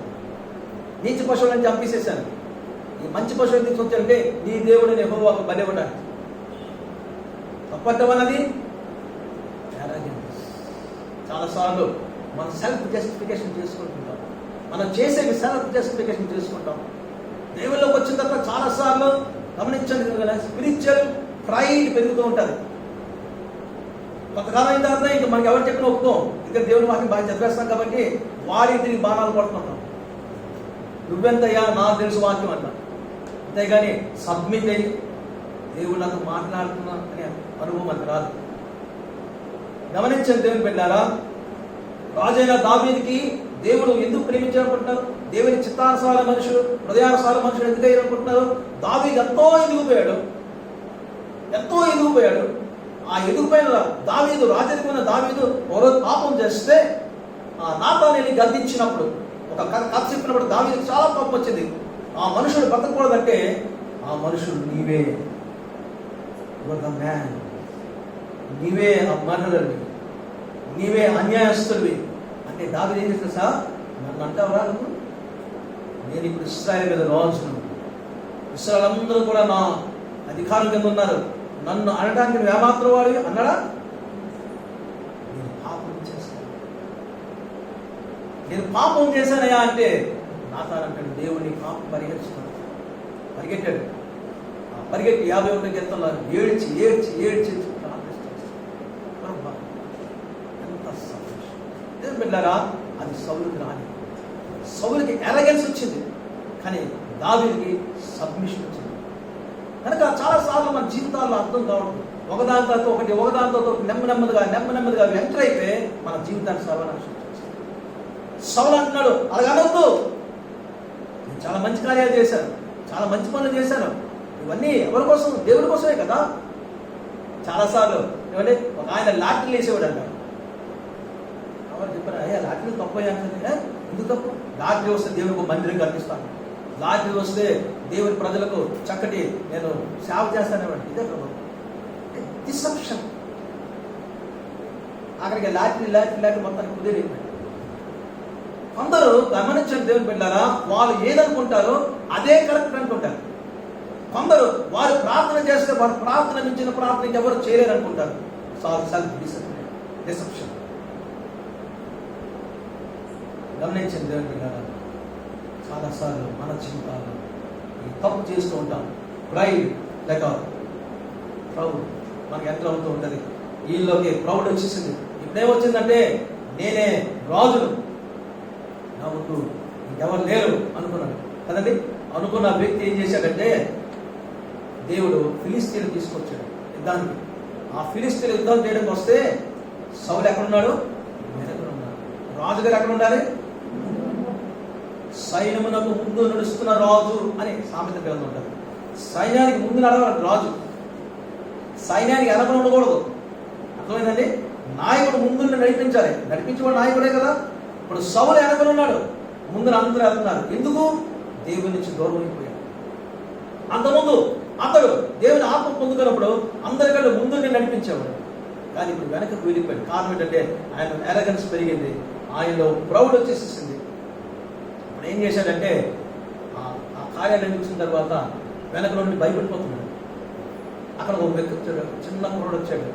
నీచ పశువులను చంపేసేసాను, ఈ మంచి పశువులను తీసుకొచ్చానంటే నీ దేవుడిని యెహోవాకు బలి ఇవ్వడానికి. తప్పట్టమన్నది చాలాసార్లు మనం సెల్ఫ్ జస్టిఫికేషన్ చేసుకుంటుంటాం, మనం చేసేవి సెల్ఫ్ జస్టిఫికేషన్ చేసుకుంటాం. దేవుళ్ళలోకి వచ్చిన తర్వాత చాలాసార్లు గమనించండి కదా, స్పిరిచువల్ ప్రైడ్ పెరుగుతూ ఉంటుంది. కొంతకాలం అయిన తర్వాత ఇంకా మనకి ఎవరు చెప్పిన ఒప్పుకోం, ఇంకా దేవుని వాక్యం బాగా చదివేస్తాం కాబట్టి వాడి తిరిగి బాణాలు పడుతుంటాం. నువ్వెంతయ్యా నాకు తెలుసు వాక్యం అంట, అంతేగాని సబ్మిట్ అయ్యి దేవుడు నాతో మాట్లాడుతున్నా అనే అనుభవం మనకు రాదు. గమనించండి దేవుని బిడ్డలారా, రాజైన దావీదుకి దేవుడు ఎందుకు ప్రేమించాలనుకుంటున్నారు? దేవుని చిత్తానుసార మనుషులు, హృదయానుసార మనుషులు ఎందుకు అయ్యారనుకుంటున్నారు? దావీదు ఎంతో ఎదిగిపోయాడు. ఆ ఎదిగిపోయిన దావీదు, రాజరికమైన దావీదు ఒకరోజు పాపం చేస్తే ఆ నాతానేని గద్దించినప్పుడు, ఒక కథ చెప్పినప్పుడు దావీదుకి చాలా కోపం వచ్చింది. ఆ మనుషుడు బతకూడదంటే ఆ మనుషుడు నీవే, మ్యాన్, నీవే ఆ మర్డరర్వి, నీవే అన్యాయస్తుడివి అంటే దావీదు ఏం చేస్తా సార్, నన్ను అంటావురా నువ్వు, నేను ఇప్పుడు ఇశ్రాయేలు మీద రాజును, ఇశ్రాయేలు అందరూ కూడా నా అధికారం కింద ఉన్నారు, నన్ను అనడానికి నువ్వు ఏమాత్రం వాడివి అన్నాడా? నేను పాపం చేశానయా అంటే నాతానంటాడు దేవుడిని పాపం పరిగెట్టాడు. పరిగెట్టి 51 గెత్తలో ఏడ్చి ఎంత సంతోషం. దేవుని బిడ్డలారా, అది సౌలుకి రాని. సౌలుకి ఎరగెన్స్ వచ్చింది, కానీ దావీదుకి సబ్మిషన్ వచ్చింది. కనుక చాలాసార్లు మన జీవితాల్లో అర్థం కావడం, ఒకదానితో ఒకటి నెమ్మదిగా ఎంటర్ అయితే మన జీవితాన్ని సర్వనాశనం చేస్తాం. సౌలు అంటున్నాడు అలాగనొద్దు, నేను చాలా మంచి కార్యాలు చేశాను, చాలా మంచి పనులు చేశాను, ఇవన్నీ ఎవరి కోసం? దేవుడి కోసమే కదా. చాలాసార్లు ఏమంటే ఒక ఆయన లాటరీలు వేసేవాడు అంటారు. ఎవరు చెప్పారు, అయ్యా లాటరీలు తప్పయ్యా అంటే, ఎందుకు తప్పు? లాటరీ వస్తే దేవుడికి మందిరం కట్టిస్తాను, లాటరీ వస్తే దేవుని ప్రజలకు చక్కటి నేను సేవ చేస్తానేవాడు. ఇదే ప్రభావం, డిసెప్షన్. అక్కడికి లాటరీ మొత్తానికి కుదిరింది. కొందరు గమనించండి దేవుని బిడ్డలారా, వాళ్ళు ఏదనుకుంటారో అదే కరెక్ట్ అనుకుంటారు. కొందరు వారు ప్రార్థన చేస్తే వారు ప్రార్థన మించిన ప్రార్థనకి ఎవరు చేయలేరు అనుకుంటారు. Self deception. గమనించండి దేవుని బిడ్డలారా, చాలాసార్లు మన జీవితాల్లో ఈ తప్పు చేస్తూ ఉంటాం. ప్రైడ్ లేక ప్రౌడ్ మనకి ఎంత అవుతూ ఉంటుంది. వీళ్ళలోకి ప్రౌడ్ వచ్చేసింది. ఇప్పుడేమొచ్చిందంటే నేనే రాజును, నా ముందు ఇంకెవరు లేరు అనుకున్నాడు కదండి. అనుకున్న వ్యక్తి ఏం చేశాడంటే దేవుడు ఫిలిస్తీన్లు తీసుకొచ్చాడు యుద్ధానికి. ఆ ఫిలిస్తీన్లు యుద్ధం చేయడానికి వస్తే సౌలు ఎక్కడున్నాడు? వెనకనున్నాడు. రాజుగారు ఎక్కడ ఉండాలి? సైన్యమునకు ముందు నడుస్తున్న రాజు అని సామెత గ్రంథం ఉంటుంది. సైన్యానికి ముందు నడవాలి రాజు, సైన్యానికి వెనక ఉండకూడదు. అర్థమైందండి? నాయకుడు ముందు నడిపించాలి, నడిపించేవాడు నాయకుడే కదా. ఇప్పుడు సౌలు వెనకనున్నాడు, ముందు అందరూ వెళ్తున్నారు. ఎందుకు? దేవుని నుంచి దూరం అయిపోయాడు. అంతకుముందు అతడు దేవుని ఆత్మ పొందుకున్నప్పుడు అందరికంటే ముందు నడిపించేవాడు, కానీ ఇప్పుడు వెనకకు వెళ్ళిపోయాడు. కారణం ఏంటంటే ఆయన ఎరగెన్స్ పెరిగింది, ఆయనలో ప్రౌడ్ వచ్చేసేసింది. ఇప్పుడు ఏం చేశాడంటే ఆ కార్యాలను చూసిన తర్వాత వెనక నుండి భయపడిపోతున్నాడు. అక్కడ ఒక వ్యక్తి వచ్చాడు, చిన్న కుర్రాడు వచ్చాడు,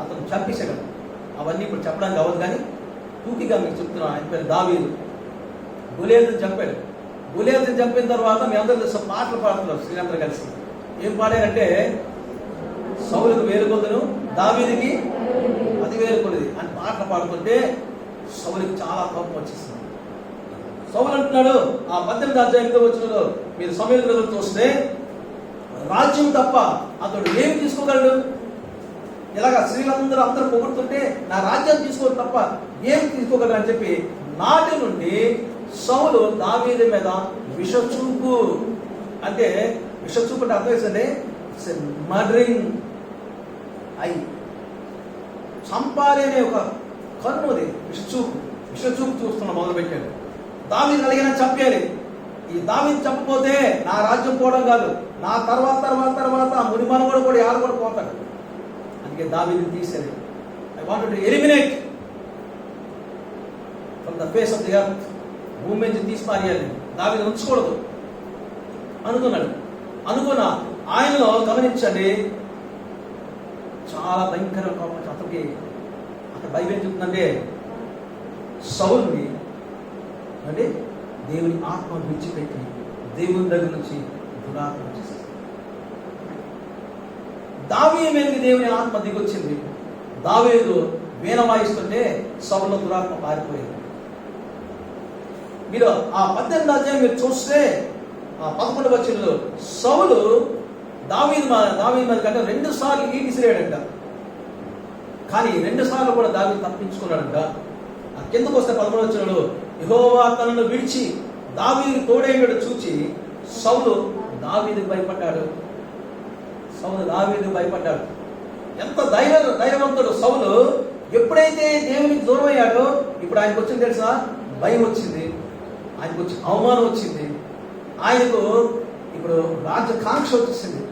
అతను చంపేశాడు. అవన్నీ ఇప్పుడు చెప్పడానికి అవ్వదు, కానీ టూకీగా మీకు చెప్తున్నాను. ఆయన పేరు దావీదు. గొలియాతుని చంపాడు. గొలియాతుని చంపిన తర్వాత మీ అందరూ తెలుసు పాటలు పాడుతున్నారు శ్రీలందరూ కలిసి. ఏం పాడారంటే సౌలుకు 1000 కొలదును, దావీదుకి 10,000 కొలది అని పాటలు పాడుతుంటే సౌలుకి చాలా కోపం వచ్చేసింది. సౌలు అంటున్నాడు ఆ 18వ అధ్యాయంలో వచ్చినలో మీరు సమూయేలు గ్రంథం చూస్తే, రాజ్యం తప్ప అతడు ఏమి తీసుకోగలడు? ఇలాగ స్త్రీలందరూ పొగుడుతుంటే నా రాజ్యాన్ని తీసుకోవడం తప్ప ఏం తీసుకోగలరు అని చెప్పి నాటి నుండి సౌలు దావీదు మీద విషచూపు, అంటే విషచూపు అంటే అర్థం ఏంటంటే మర్డరింగ్ ఐ, చంపాలి అనే ఒక కన్ను, అది విషచూపు చూస్తున్న మొదలుపెట్టాడు. దావీదు కలిగిన చంపేయాలి, ఈ దావీదు చంపపోతే నా రాజ్యం పోవడం కాదు, నా తర్వాత మునిమనవాడు కూడా యారు కూడా పోతాడు. అందుకే దావీదుని తీసేది. I wanted to eliminate from the face of the earth, భూమి నుంచి తీసి పారేయాలి, దావీదు ఉంచకూడదు అనుకున్నాడు. అనుకున్న ఆయనలో గమనించండి చాలా భయంకర కోపం. అతనికి అక్కడ బైబిల్ ఏం చెప్తుందంటే సౌలుని అంటే దేవుని ఆత్మ విడిచిపెట్టి దేవుని దగ్గర నుంచి దురాత్మ వచ్చేసింది. దావీదు మీదకి దేవుని ఆత్మ దిగొచ్చింది. దావీదు వీణ వాయిస్తుంటే సౌలులో దురాత్మ పారిపోయింది. మీరు ఆ 18వ అధ్యాయం మీరు చూస్తే ఆ 11వ వచనంలో సౌలు దావీదు మీద కంటే 2 సార్లు ఈ విసిరాడంట. కానీ 2 సార్లు కూడా దావీదు తప్పించుకున్నాడంట. ఆ కిందకు వస్తే 11వ వచనంలో యెహోవా తనను విడిచి దావీదు తోడేయడు చూచి సౌలు దావీదుకు భయపడ్డాడు. ఎంత ధైర్యవంతుడు సౌలు. ఎప్పుడైతే దేవునికి దూరం అయ్యాడో ఇప్పుడు ఆయనకు వచ్చింది తెలుసా, భయం వచ్చింది, ఆయనకు వచ్చి అవమానం వచ్చింది, ఆయనకు ఇప్పుడు రాజ్యకాంక్ష వచ్చేసింది,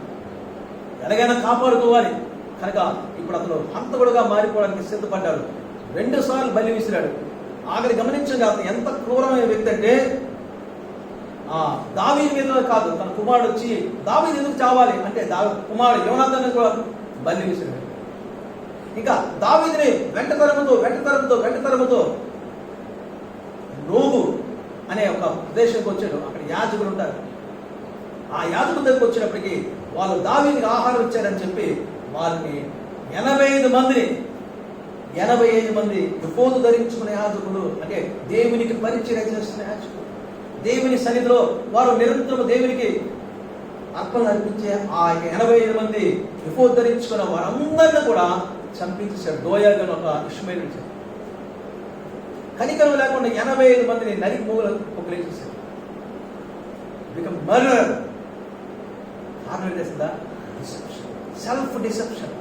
ఎలాగైనా కాపాడుకోవాలి. కనుక ఇప్పుడు అతను హంతకుడుగా మారిపోవడానికి సిద్ధపడ్డాడు. 2 సార్లు బలి విసిరాడు. ఆఖరి గమనించండి అతను ఎంత క్రూరమైన వ్యక్తి అంటే దావీదు మీద కాదు, తన కుమారుడు వచ్చి దావీదు ఎందుకు చావాలి అంటే కుమారుడు యోనాతాను కూడా బలి విసిరాడు. ఇంకా దావీదుని వెంట తరుముతూ నోబు అనే ఒక ప్రదేశంకి వచ్చాడు. అక్కడ యాజకులు ఉంటారు. ఆ యాజకుల దగ్గరకు వచ్చినప్పటికీ వాళ్ళు దావీదుకి ఆహారం ఇచ్చారని చెప్పి వారిని 85 మంది ఎఫోదు ధరించుకునే యాజకులు, అంటే దేవునికి పరిచర్య చేస్తున్న యాజకులు, దేవుని సన్నిధిలో వారు నిరంతరం దేవునికి అర్పణలు అర్పించే ఆ 85 మంది ఎఫోదు ధరించుకున్న వారందరినీ కూడా చంపించేశాడు. దోయాగను ఒక ఇష్మాయేలు కనికరం లేకుండా 85 మందిని నరికి మూగలు పొగిలేసేశాడు. Become murder. కారణం ఏంటంటే సెల్ఫ్ డిసెప్షన్.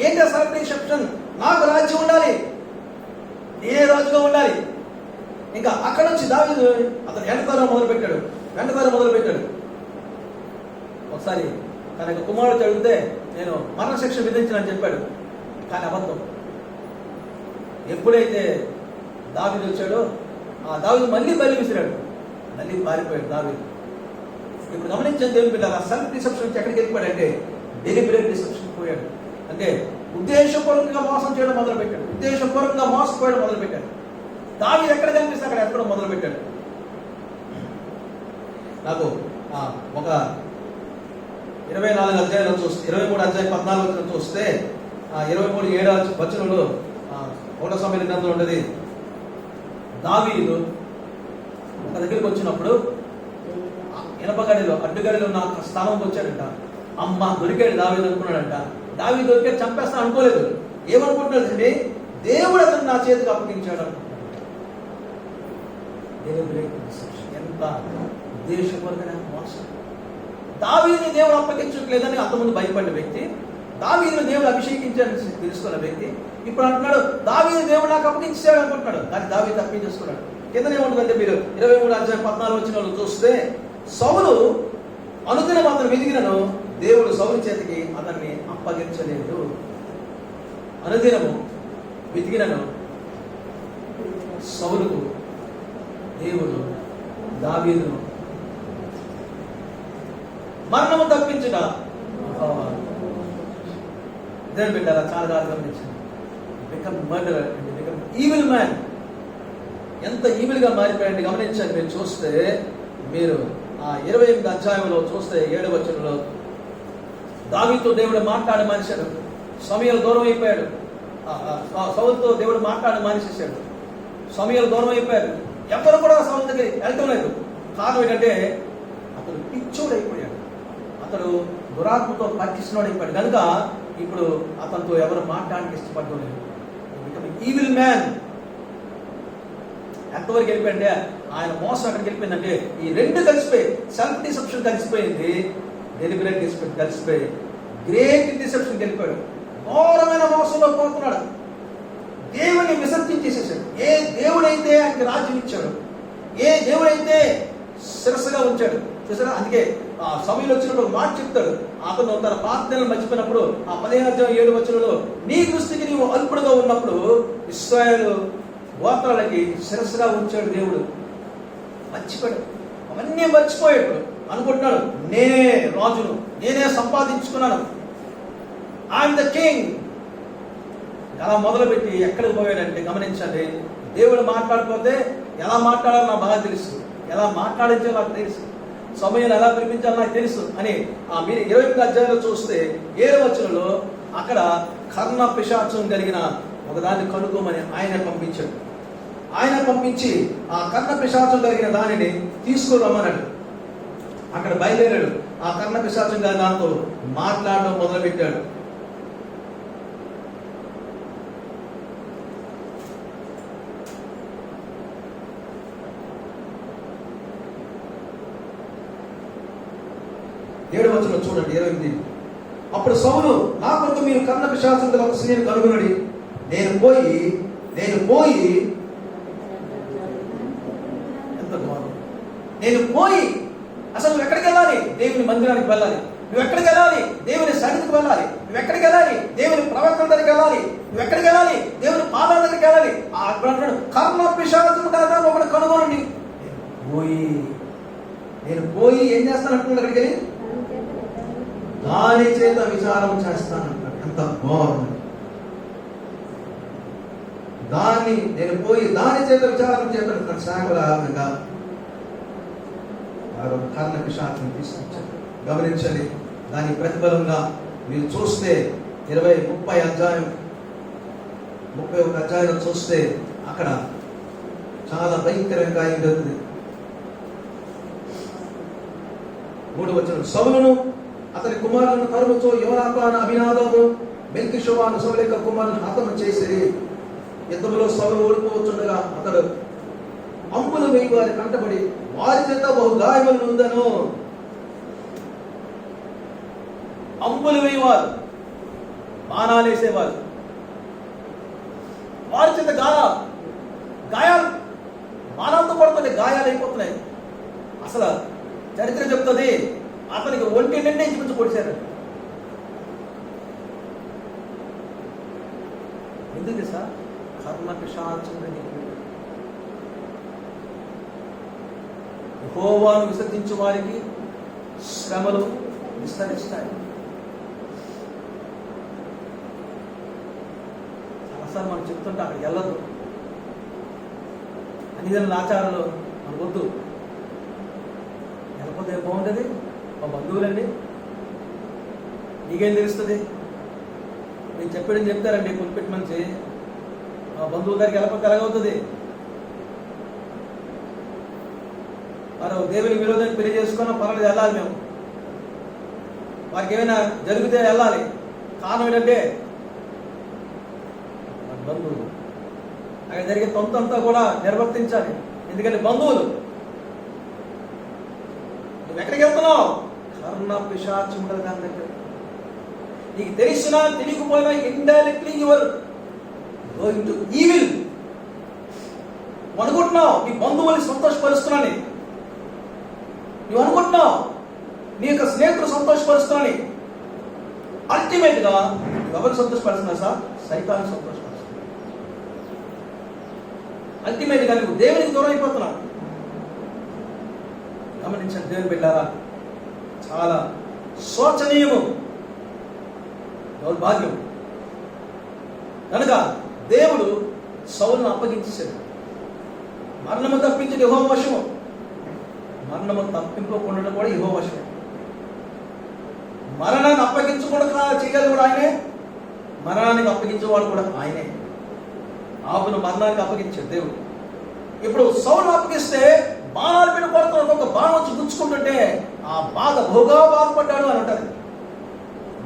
ఏంటి సెల్ఫ్ డిసెప్షన్? నాకు రాజ్యం ఉండాలి, నేనే రాజుగా ఉండాలి. ఇంకా అక్కడ నుంచి దావీదు అతను వెంటతరం మొదలుపెట్టాడు. ఒకసారి తన యొక్క కుమారుడు అడిగితే నేను మరణశిక్ష విధించానని చెప్పాడు. కానీ అబద్ధం. ఎప్పుడైతే దావీదు వచ్చాడో ఆ దావీదు మళ్ళీ బలి విసిరాడు, మళ్ళీ పారిపోయాడు దావీదు. ఇప్పుడు గమనించండి దేవుని బిడ్డలారా, సెల్ఫ్ డిసెప్షన్ నుంచి ఎక్కడికి వెళ్ళిపోయాడంటే డెలిబరేట్ డిసెప్షన్ పోయాడు. అంటే ఉద్దేశపూర్వకంగా మోసం చేయడం మొదలుపెట్టాడు, ఉద్దేశపూర్వకంగా మోసపోయడం మొదలుపెట్టాడు. దావీదు ఎక్కడ కనిపిస్తే అక్కడ ఎక్కడం మొదలుపెట్టాడు. నాకు ఒక 24 అధ్యాయంలో చూస్తే 23 అధ్యాయం 14 చూస్తే 23:7 వచనంలో 1 సమూయేలు గ్రంథంలో ఉండేది. దావీదు ఒక దగ్గరికి వచ్చినప్పుడు ఇనపగడిలో అడ్డుగడిలో ఉన్న స్థానంకి వచ్చాడంట. అమ్మ దొరికాడు దావీదు అనుకున్నాడంట. దావీదు దొరికాడు చంపేస్తా అనుకోలేదు. ఏమనుకుంటున్నాడు అంటే దేవుడు అతను నా చేతికి అప్పగించాడు అనుకుంటున్నాడు. ఎంత ఉద్దేశపూర్వకమైన మోసం. దావీదుని దేవుడు అప్పగించట్లేదని అంతకుముందు భయపడిన వ్యక్తి, దావీదుని దేవుడు అభిషేకించాలని తెలుసుకున్న వ్యక్తి ఇప్పుడు అంటున్నాడు దావీదు దేవుడు నాకు అప్పగించాడు అనుకుంటున్నాడు. కానీ దావీదు తప్పించేసుకున్నాడు. కిందనే ఉంటుందంటే మీరు 23 అధ్యాయం 14 వచనంలో చూస్తే సౌలు అనుదినం అతను వెతికినను దేవుడు సౌలు చేతికి అతన్ని అప్పగించలేదు. అనుదినము వెతికినను సౌలుకు దేవుడు దావీదును మరణము తప్పించుట దేవుని బిడ్డలారా చాలా గమనించండి. Become murderer and become evil man. ఎంత ఈవిల్ గా మారిపోయండి గమనించండి. మీరు చూస్తే మీరు ఆ 28 అధ్యాయంలో చూస్తే 7వ వచనంలో దావీదుతో దేవుడు మాట్లాడి మానేశాడు. సమూయేలు దూరం అయిపోయాడు. సౌలుతో దేవుడు మాట్లాడి మానేసేసాడు. సమూయేలు దూరం అయిపోయాడు. ఎవరు కూడా సౌలు దగ్గరికి వెళ్ళటం లేదు. కారణం ఏంటంటే అతడు పిచ్చోడు అయిపోయాడు, అతడు దురాత్మతో పట్టిస్తున్నాడు అయిపోయాడు. కనుక ఇప్పుడు అతనితో ఎవరు మాట్లాడడానికి ఇష్టపడడం లేదు. Evil man. ఎంతవరకు వెళ్ళిపోయింటే ఆయన మోసం ఎక్కడికి వెళ్ళిపోయిందంటే ఈ రెండు కలిసిపోయి, సెల్ఫ్ డిసెప్షన్ కలిసిపోయింది, డెలిబరేట్ కలిసిపోయి గ్రేట్ డిసెప్షన్ వెళ్ళిపోయాడు. ఘోరమైన మోసంలో పోతున్నాడు. దేవుని విసర్జించేసేసాడు. ఏ దేవుడైతే ఆయనకి రాజ్యం ఇచ్చాడు, ఏ దేవుడైతే శిరస్సుగా ఉంచాడు చూసారా. అందుకే ఆ సమయంలో వచ్చినప్పుడు ఒక మాట చెప్తాడు. అతను తన ప్రార్థనలు మర్చిపోయినప్పుడు ఆ 15:7 నీ దృష్టికి నీవు అల్పుడుగా ఉన్నప్పుడు ఇశ్రాయేలు గోత్రాలకి శిరస్సుగా ఉంచాడు దేవుడు. మర్చిపోయాడు, అవన్నీ మర్చిపోయాడు. అనుకుంటున్నాడు నేనే రాజును, నేనే సంపాదించుకున్నాను, ఐఎమ్ ద కింగ్. ఎలా మొదలుపెట్టి ఎక్కడికి పోయాడంటే గమనించండి. దేవుడు మాట్లాడిపోతే ఎలా మాట్లాడాలో నాకు బాగా తెలుసు, ఎలా మాట్లాడించాలో నాకు తెలుసు, సమయాన్ని ఎలా పిలిపించాలో నాకు తెలుసు అని ఆ మీరు 28వ అధ్యాయంలో చూస్తే 7వ వచనంలో అక్కడ కర్ణ పిశాచం కలిగిన ఒకదాన్ని కనుక్కోమని ఆయన పంపించాడు. ఆయన పంపించి ఆ కర్ణ పిశాచం కలిగిన దానిని తీసుకురమ్మన్నాడు. అక్కడ బయలుదేరాడు. ఆ కర్ణ పిశాచం గారి దాంతో మాట్లాడడం మొదలుపెట్టాడు. ఏడవ వచనం చూడండి 28. అప్పుడు సౌలు నా కొరకు మీరు కర్ణ పిశాచం గల ఒక స్త్రీని కనుగొనడి, నేను పోయి ఎంత గౌరవం. నేను పోయి అసలు నువ్వు ఎక్కడికి వెళ్ళాలి? దేవుని మందిరానికి వెళ్ళాలి. నువ్వు ఎక్కడికి వెళ్ళాలి? దేవుని సన్నిధికి వెళ్ళాలి. నువ్వు ఎక్కడికి వెళ్ళాలి? దేవుని ప్రవక్తల దగ్గరికి వెళ్ళాలి. నువ్వు ఎక్కడికి వెళ్ళాలి? దేవుని పాదాల దగ్గరికి వెళ్ళాలి. కర్ణ పిశాచం కదా ఒకటి కనుగొనండి. నేను పోయి ఏం చేస్తానంటున్నాడు? అక్కడికి వెళ్ళి దాని చేత విచారం చేస్తానంటాడు. ఎంత బాగుంది. దాన్ని నేను పోయి దాని చేత విచారం చేస్తాను. శాఖలాగా కర్ణ పిశాచం తీసుకొచ్చాడు. గమనించండి. దాని ప్రతిఫలంగా మీరు చూస్తే 30 అధ్యాయం 31 అధ్యాయం చూస్తే అక్కడ చాలా భయంకరంగా ఏం జరుగుతుంది. 3వ వచనం సౌలును అతని కుమారులను తరుముతో యోనాతాను అభినాదాబు మెల్కీషోవాను సౌలు యొక్క కుమారులను హతము చేసి యుద్ధంలో సౌలు ఓడిపోవచ్చుండగా అతడు అంబులు వేయి వారి కంటబడి వారి చేత బహు గాయములు నొందెను. అంబులు వేయవారు, బాణాలు వేసేవారు, వారి చేత గాయాలు బాణాలతో పడుతున్నాయి, గాయాలు అయిపోతున్నాయి. అసలు చరిత్ర చెప్తుంది అతనికి ఒంటి నిండా ఇంచుమించు పొడిచారు. ఎందుకు సార్? కర్ణ పిశాచం. యెహోవాను విసర్జించే వారికి శ్రమలు విస్తరిస్తాయి. చాలాసార్లు మనం చెప్తుంటే అక్కడికి వెళ్ళదు. అన్నిదైన ఆచారాలు మనకు వద్దు. వెళ్ళకపోతే బాగుంటుంది. మా బంధువులండి, నీకేం తెలుస్తుంది? నేను చెప్పాడని చెప్తారండి కొనిపెట్టి మంచి. మా బంధువుల దగ్గరికి వెళ్ళకపోతే ఎలాగవుతుంది? వారు దేవుని విరోధాన్ని పెళ్లి చేసుకున్నా పర్వాలేదు, వెళ్ళాలి. మేము వారికి ఏమైనా జరిగితే వెళ్ళాలి. కారణం ఏంటంటే బంధువులు అక్కడ జరిగే తొంతంతా కూడా నిర్వర్తించాలి. ఎందుకంటే బంధువులు. నువ్వు ఎక్కడికి వెళ్తున్నావు? కర్ణ పిశాచం గల దాని దగ్గర. నీకు తెలిసినా తెలియకపోయినా indirectly your going to evil. నువ్వు అనుకుంటున్నావు నీ బంధువుల్ని సంతోషపరుస్తున్నాని, నువ్వు అనుకుంటున్నావు నీ యొక్క స్నేహితులు సంతోషపరుస్తున్నాని. అల్టిమేట్ గా ఎవరు సంతోషపరుస్తున్నా సార్? సైతాన్ని సంతోషపరుస్తున్నా. అల్టిమేట్ గా నువ్వు దేవునికి దూరం అయిపోతున్నావు. గమనించండి దేవుని బిడ్డలారా, చాలా శోచనీయము, దౌర్భాగ్యం. కనుక దేవుడు సౌలును అప్పగించేశాడు. మరణము తప్పించడం యెహోవా వశము. మరణము తప్పింపకుండా కూడా యెహోవా వశమే. మరణాన్ని అప్పగించకుండా చేయాలి కూడా ఆయనే, మరణానికి అప్పగించేవాడు కూడా ఆయనే. ఆవును మరణానికి అప్పగించాడు దేవుడు. ఇప్పుడు సౌలు అప్పగిస్తే బాణాలు పెట్టి కొడుతున్నాడు. ఒక బాణం వచ్చి గుచ్చుకుంటుంటే ఆ బాధ బహుగా బాధపడ్డాడు అని అంటారు.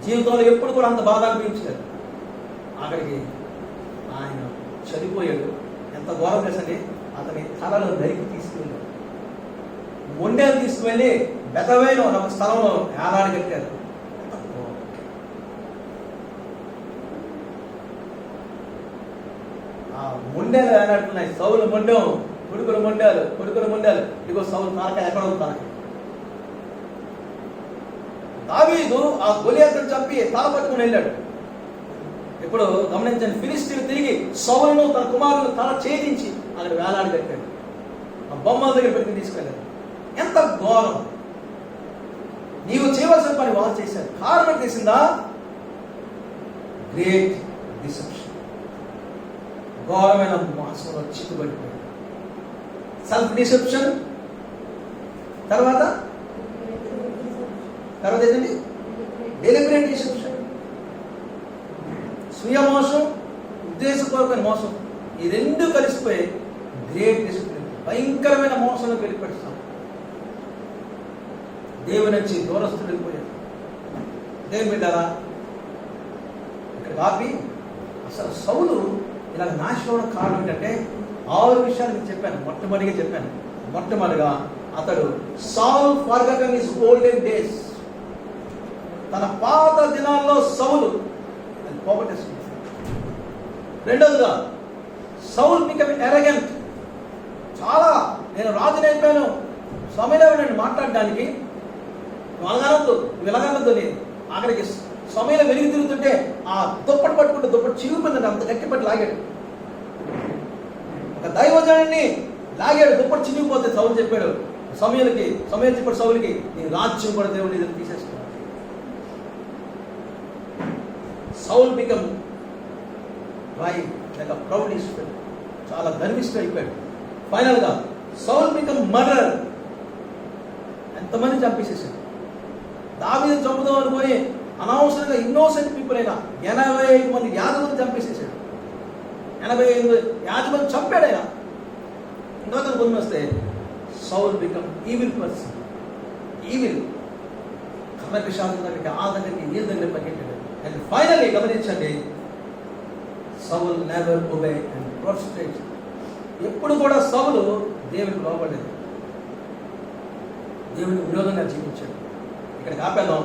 జీవితంలో ఎప్పుడు కూడా అంత బాధ అనిపించలేదు. ఆఖరికి ఆయన చనిపోయాడు. ఎంత ఘోరం చేసండి, అతని తలలో నరికి తీసుకువెళ్ళాడు. మొండేలు తీసుకువెళ్ళి బెతవేలో ఒక స్థలంలో ఏలాడి కట్టారు. ఆ మొండేలు ఏలాడుతున్నాయి. సౌలు మొండెం, కొడుకులు మొండాలు. ఇదిగో సౌలు తనకాయ ఎక్కడ తనకి. దావీదు ఆ గొలియాతును చంపి తల పట్టుకుని వెళ్ళాడు. ఇప్పుడు గమనించండి, ఫిలిష్తీయులు తిరిగి సౌలును తన కుమారులను తల ఛేదించి అక్కడ వేలాడి కట్టాడు. ఆ బొమ్మల దగ్గర పెట్టి తీసుకెళ్ళాడు. ఎంత ఘోరం! నీవు చేయవలసిన పని వాళ్ళు చేశారు. కారణం చేసిందా? Great deception. ఘోరమైన మోసంలో చిక్కుబడిపోయాడు. సెల్ఫ్ డిసెప్షన్, తర్వాత ఏంటండి? Deliberate deception. స్వీయ మోసం, ఉద్దేశపూర్వకమైన మోసం, ఈ రెండు కలిసిపోయి గ్రేట్ డిసిప్లిన్, భయంకరమైన మోసంలో వెళ్ళిపెడతాం. దేవుని నుంచి దూరస్తులు వెళ్ళిపోయాడు. దేవుని బిడ్డలా ఇక్కడ కాపీ అసలు సౌలు ఇలా నాశనం కారణం ఏంటంటే 6 విషయాలు నేను చెప్పాను. మొట్టమొదటిగా అతడు Saul forgotten his olden days. తన పాత దినాల్లో సౌలు అది పోగొట్టేసుకుంది. రెండోదిగా సౌల్ బికమ్ ఎరగెంట్. చాలా నేను రాజుని అయిపోయాను, సమయంలో నేను మాట్లాడడానికి అలాగనద్దు ఇలాగనద్దు. నేను అక్కడికి సమయంలో వెలిగి తిరుగుతుంటే ఆ దుప్పటి పట్టుకుంటే దుప్పటి చిరిగిపోయిందంటే అంత గట్టి పట్టి లాగాడు. ఒక దైవజనుడిని లాగాడు, దుప్పటి చిరిగిపోతే సౌలు చెప్పాడు సమయం చెప్పాడు సౌలుకి, నీ రాజ్యం కూడా దేవుడి దగ్గర తీసేసుకున్నాడు. Saul become right like a proudish, చాలా గర్విష్ఠుడు అయిపోయాడు. ఫైనల్ గా సౌల్ బికమ్ మర్డరర్. ఎంతమంది చంపేసేసాడు. దావీదును చంపుదాం అనుకొని అనవసరంగా ఇన్నోసెంట్ పీపుల్ అయినా 85 మంది యాజకులను చంపేసేసాడు. 85 యాజకులను చంపాడు ఆయన. ఇంకా కొన్ని వస్తే Saul become evil person. Evil కర్ణకి శాంతి దగ్గరికి, ఆ దగ్గరికి, ఈ దగ్గర పరిగెట్టాడు. అండ్ ఫైనల్లీ గమనించండి, Saul never obey and prostrate. ఎప్పుడు కూడా సౌలు దేవునికి లోబడలేదు, దేవునికి విరోధంగా జీవించాడు. ఇక్కడికి ఆపేద్దాం,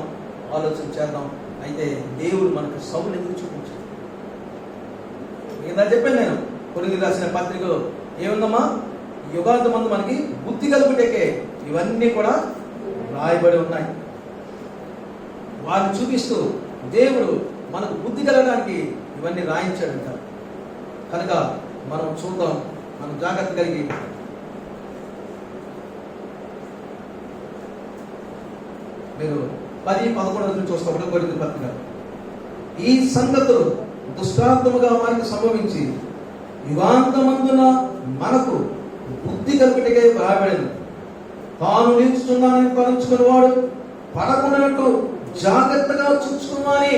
ఆలోచన చేద్దాం. అయితే దేవుడు మనకు సౌలు ఎందుకు చూపించాడు? ఏదా చెప్పాను నేను, కొరింథీయులకు రాసిన పత్రికలో ఏముందమ్మా, యుగాంతమందు మనకి బుద్ధి కలుగుటకే ఇవన్నీ కూడా రాయబడి ఉన్నాయి. వారిని చూపిస్తూ దేవుడు మనకు బుద్ధి కలగడానికి ఇవన్నీ రాయించాడంట. కనుక మనం చూద్దాం, మనం జాగ్రత్త కలిగి మీరు 10-11 చూస్తే 1 కొరింథీయుల పత్రిక, ఈ సంగతులు దృష్టాంతముగా వారికి సంభవించి యుగాంతమందున మనకు బుద్ధి కలుగుటకే రాయబడింది. తాను నిలుచుతున్నానని తలంచుకుని వాడు పడకుండానట్టు జాగ్రత్తగా చూసుకోవాలి.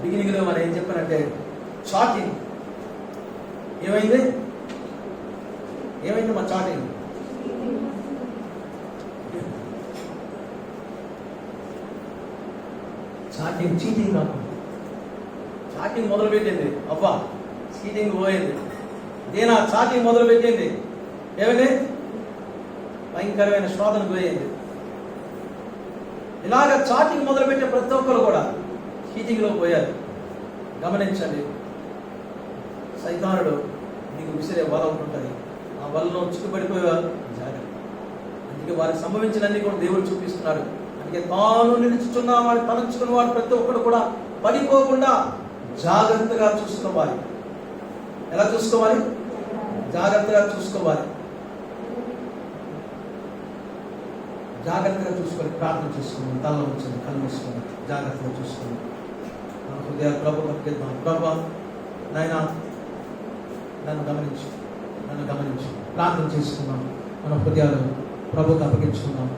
బిగినింగ్ లో మనం ఏం చెప్పానంటే చాటింగ్. ఏమైంది మా చాటింగ్? చీటింగ్ కాకుండా చాటింగ్ మొదలు పెట్టింది. అబ్బా, చీటింగ్ పోయింది. దేనా చాటింగ్ మొదలు పెట్టింది? ఏమైంది? భయంకరమైన శోధన పోయింది. ఇలాగ చాటింగ్ మొదలుపెట్టే ప్రతి ఒక్కరు కూడా చీటింగ్లో పోయారు. గమనించండి, సైతానుడు నీకు విసిరే వల ఉంటుంది, ఆ వలలో చిక్కుపడిపోయేవారు జాగ్రత్త. అందుకే వారికి సంభవించినన్ని కూడా దేవుడు చూపిస్తున్నాడు. అందుకే తాను నిలుచుచున్న వాడు తలంచుకున్న వాడు ప్రతి ఒక్కరు కూడా పడిపోకుండా జాగ్రత్తగా చూసుకోవాలి. ఎలా చూసుకోవాలి? జాగ్రత్తగా చూసుకోవాలి. జాగ్రత్తగా చూసుకొని ప్రార్థన చేసుకుని తలలో ఉంచండి, కళ్ళు మూసుకొని జాగ్రత్తగా చూసుకొని మన హృదయాలు ప్రభు అప్పగిద్దాం. ప్రభు నాయనా, నన్ను గమనించు ప్రార్థన చేసుకున్నాం. మన హృదయాలు ప్రభుకు అప్పగించుకున్నాం.